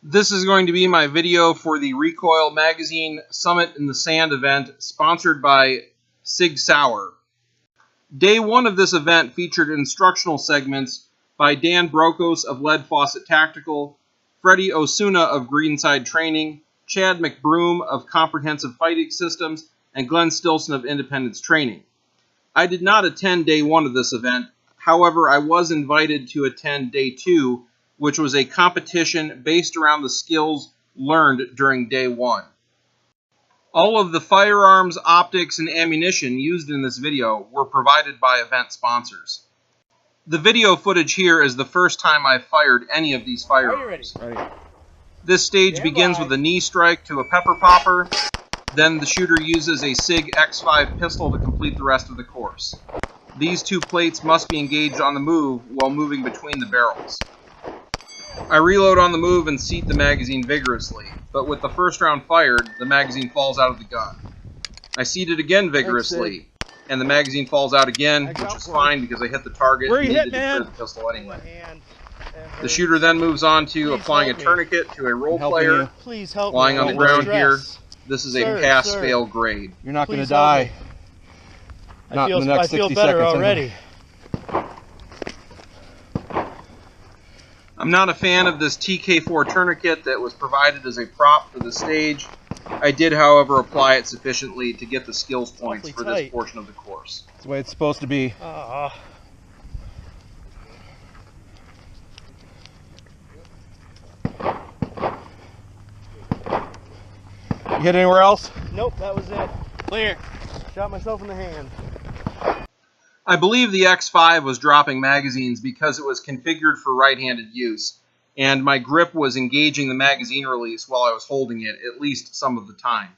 This is going to be my video for the Recoil Magazine Summit in the Sand event, sponsored by Sig Sauer. Day 1 of this event featured instructional segments by Dan Brokos of Lead Faucet Tactical, Freddie Osuna of Greenside Training, Chad McBroom of Comprehensive Fighting Systems, and Glenn Stilson of Independence Training. I did not attend Day 1 of this event. However, I was invited to attend Day 2, which was a competition based around the skills learned during Day 1. All of the firearms, optics, and ammunition used in this video were provided by event sponsors. The video footage here is the first time I've fired any of these firearms. This stage begins with a knee strike to a pepper popper. Then the shooter uses a SIG X5 pistol to complete the rest of the course. These two plates must be engaged on the move while moving between the barrels. I reload on the move and seat the magazine vigorously, but with the first round fired, the magazine falls out of the gun. I seat it again vigorously, and the magazine falls out again, which is fine because I hit the target and needed to clear the pistol anyway. The shooter then moves on to applying a tourniquet to a role player lying on the ground here. This is a pass-fail grade. You're not going to die. Not in the next 60 seconds already. I'm not a fan of this TK4 tourniquet that was provided as a prop for the stage. I did, however, apply it sufficiently to get the skills points for this portion of the course. That's the way it's supposed to be. You hit anywhere else? Nope, that was it. Clear. Shot myself in the hand. I believe the X5 was dropping magazines because it was configured for right-handed use, and my grip was engaging the magazine release while I was holding it, at least some of the time.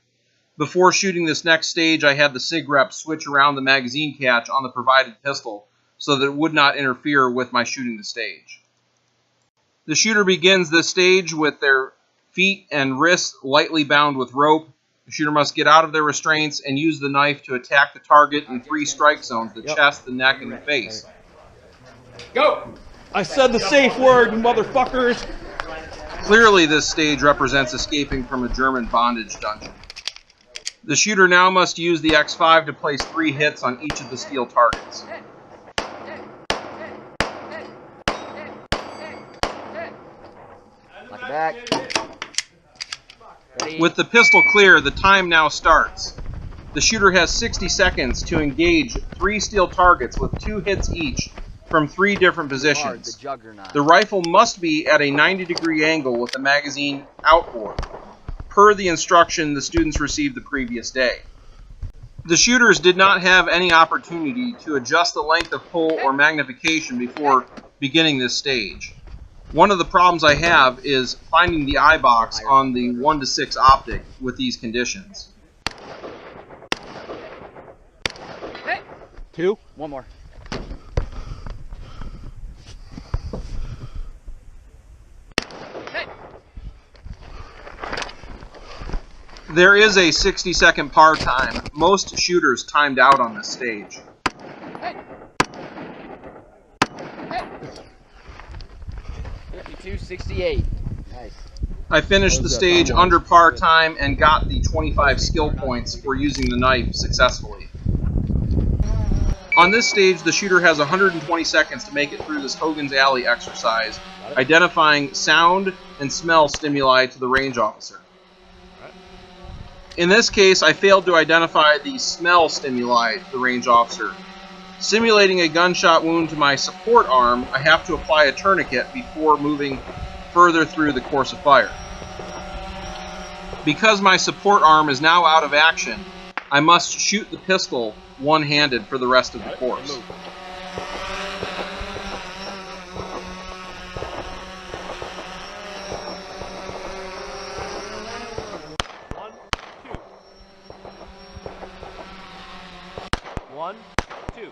Before shooting this next stage, I had the SIG rep switch around the magazine catch on the provided pistol so that it would not interfere with my shooting the stage. The shooter begins this stage with their feet and wrists lightly bound with rope. The shooter must get out of their restraints and use the knife to attack the target in 3 strike zones: the chest, the neck, and the face. Go! I said the safe word, you motherfuckers! Clearly, this stage represents escaping from a German bondage dungeon. The shooter now must use the X5 to place 3 hits on each of the steel targets. Lock it back. With the pistol clear, the time now starts. The shooter has 60 seconds to engage 3 steel targets with 2 hits each from 3 different positions. The rifle must be at a 90-degree angle with the magazine outboard, per the instruction the students received the previous day. The shooters did not have any opportunity to adjust the length of pull or magnification before beginning this stage. One of the problems I have is finding the eye box on the 1:6 optic with these conditions. 2? One more. There is a 60-second par time. Most shooters timed out on this stage. .68. Nice. I finished the stage under par time and got the 25 skill points for using the knife successfully. On this stage, the shooter has 120 seconds to make it through this Hogan's Alley exercise, identifying sound and smell stimuli to the range officer. In this case, I failed to identify the smell stimuli to the range officer. Simulating a gunshot wound to my support arm, I have to apply a tourniquet before moving further through the course of fire. Because my support arm is now out of action, I must shoot the pistol one-handed for the rest of the course. One, two.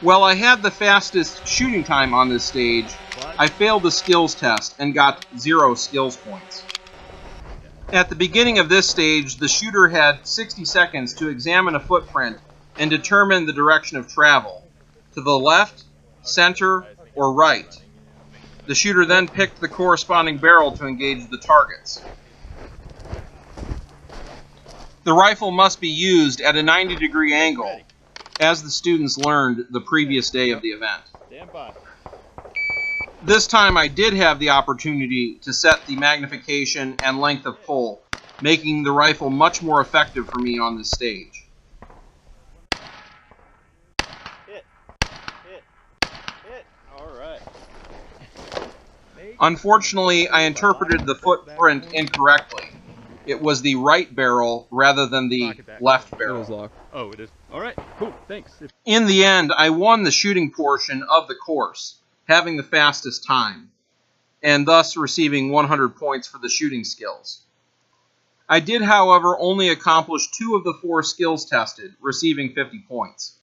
While I had the fastest shooting time on this stage, I failed the skills test and got 0 skills points. At the beginning of this stage, the shooter had 60 seconds to examine a footprint and determine the direction of travel. to the left, center, or right. The shooter then picked the corresponding barrel to engage the targets. The rifle must be used at a 90-degree angle, as the students learned the previous day of the event. Stand by. This time I did have the opportunity to set the magnification and length of pull, making the rifle much more effective for me on this stage. Hit. All right. Unfortunately, I interpreted the footprint incorrectly. It was the right barrel rather than the left barrel. Oh, it is. All right. Cool. Thanks. In the end, I won the shooting portion of the course, having the fastest time, and thus receiving 100 points for the shooting skills. I did, however, only accomplish 2 of the 4 skills tested, receiving 50 points.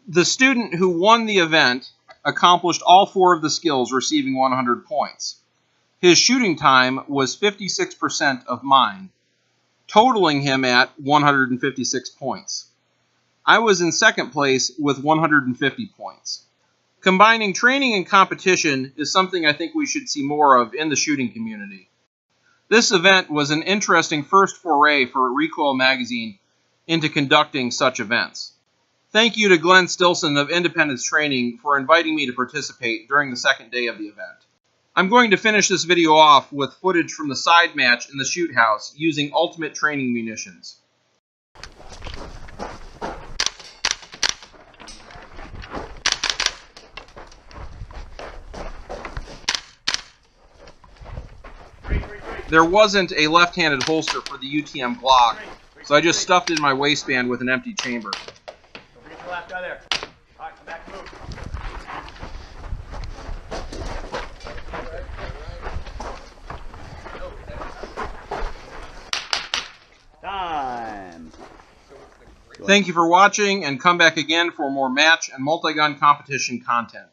The student who won the event accomplished all 4 of the skills, receiving 100 points. His shooting time was 56% of mine, totaling him at 156 points. I was in second place with 150 points. Combining training and competition is something I think we should see more of in the shooting community. This event was an interesting first foray for Recoil Magazine into conducting such events. Thank you to Glenn Stilson of Independence Training for inviting me to participate during the second day of the event. I'm going to finish this video off with footage from the side match in the shoot house using ultimate training munitions. There wasn't a left-handed holster for the UTM Glock, so I just stuffed it in my waistband with an empty chamber. Don't forget your last guy there. All right, come back, move. Time. Thank you for watching, and come back again for more match and multi-gun competition content.